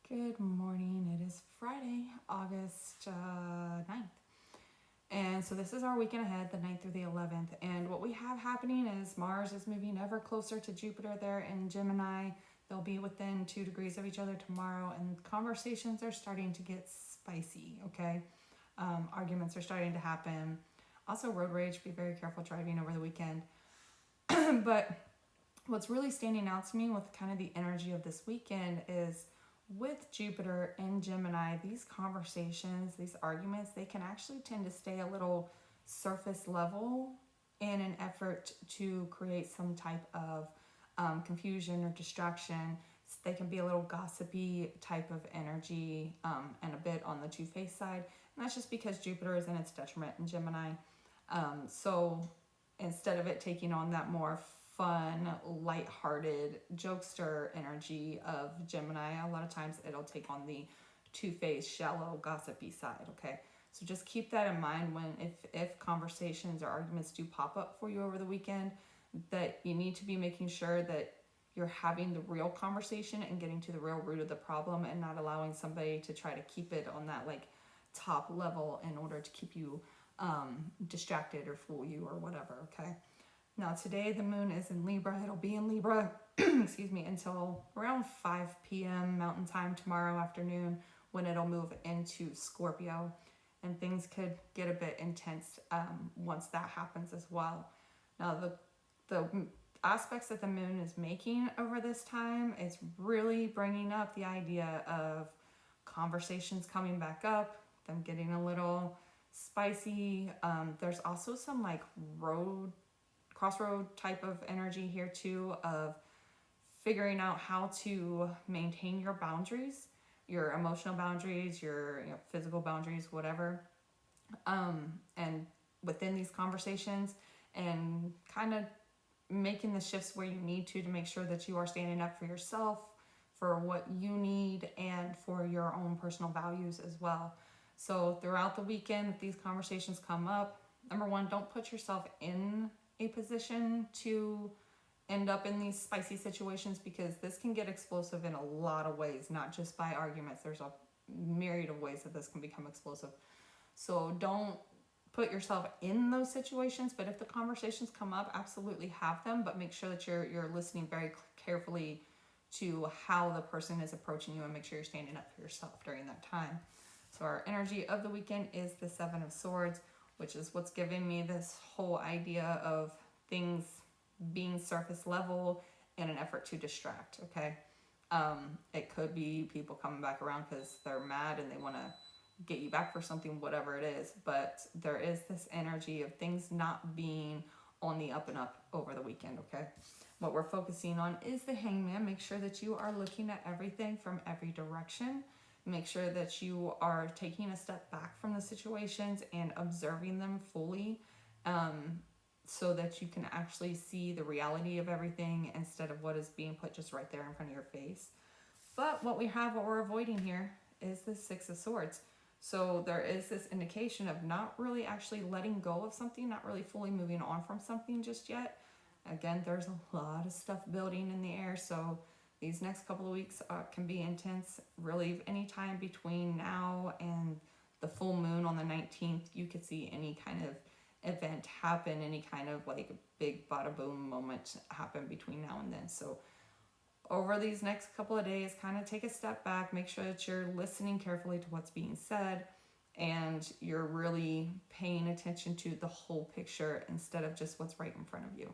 Good morning. It is Friday, August 9th. And so this is our weekend ahead, the 9th through the 11th. And what we have happening is Mars is moving ever closer to Jupiter there in Gemini. They'll be within 2 degrees of each other tomorrow, and conversations are starting to get spicy, okay? Arguments are starting to happen. Also, road rage, be very careful driving over the weekend. But what's really standing out to me with kind of the energy of this weekend is with Jupiter and Gemini, these conversations, these arguments, they can actually tend to stay a little surface level in an effort to create some type of confusion or distraction. They can be a little gossipy type of energy and a bit on the two-faced side. And that's just because Jupiter is in its detriment in Gemini. So instead of it taking on that more fun, lighthearted, jokester energy of Gemini, a lot of times it'll take on the two-faced, shallow, gossipy side, okay? So just keep that in mind when if conversations or arguments do pop up for you over the weekend, that you need to be making sure that you're having the real conversation and getting to the real root of the problem and not allowing somebody to try to keep it on that like top level in order to keep you distracted or fool you or whatever, okay? Now today the moon is in Libra. It'll be in Libra, excuse me, until around 5 p.m. Mountain Time tomorrow afternoon when it'll move into Scorpio. And things could get a bit intense once that happens as well. Now the aspects that the moon is making over this time, it's really bringing up the idea of conversations coming back up, them getting a little spicy. There's also some like crossroad type of energy here too, of figuring out how to maintain your boundaries, your emotional boundaries, your physical boundaries, whatever, and within these conversations, and kind of making the shifts where you need to make sure that you are standing up for yourself, for what you need, and for your own personal values as well. So throughout the weekend, if these conversations come up, number one, don't put yourself in a position to end up in these spicy situations, because this can get explosive in a lot of ways, not just by arguments. There's a myriad of ways that this can become explosive. So don't put yourself in those situations, but if the conversations come up, absolutely have them, but make sure that you're listening very carefully to how the person is approaching you, and make sure you're standing up for yourself during that time. So our energy of the weekend is the Seven of Swords, which is what's giving me this whole idea of things being surface level in an effort to distract, okay? It could be people coming back around because they're mad and they want to get you back for something, whatever it is. But there is this energy of things not being on the up and up over the weekend, okay? What we're focusing on is the Hangman. Make sure that you are looking at everything from every direction. Make sure that you are taking a step back from the situations and observing them fully, so that you can actually see the reality of everything instead of what is being put just right there in front of your face. But what we're avoiding here is the Six of Swords. So there is this indication of not really actually letting go of something, not really fully moving on from something just yet. Again, there's a lot of stuff building in the air, so these next couple of weeks can be intense. Really, any time between now and the full moon on the 19th, you could see any kind of event happen, any kind of like big bada boom moment happen between now and then. So over these next couple of days, kind of take a step back, make sure that you're listening carefully to what's being said, and you're really paying attention to the whole picture instead of just what's right in front of you.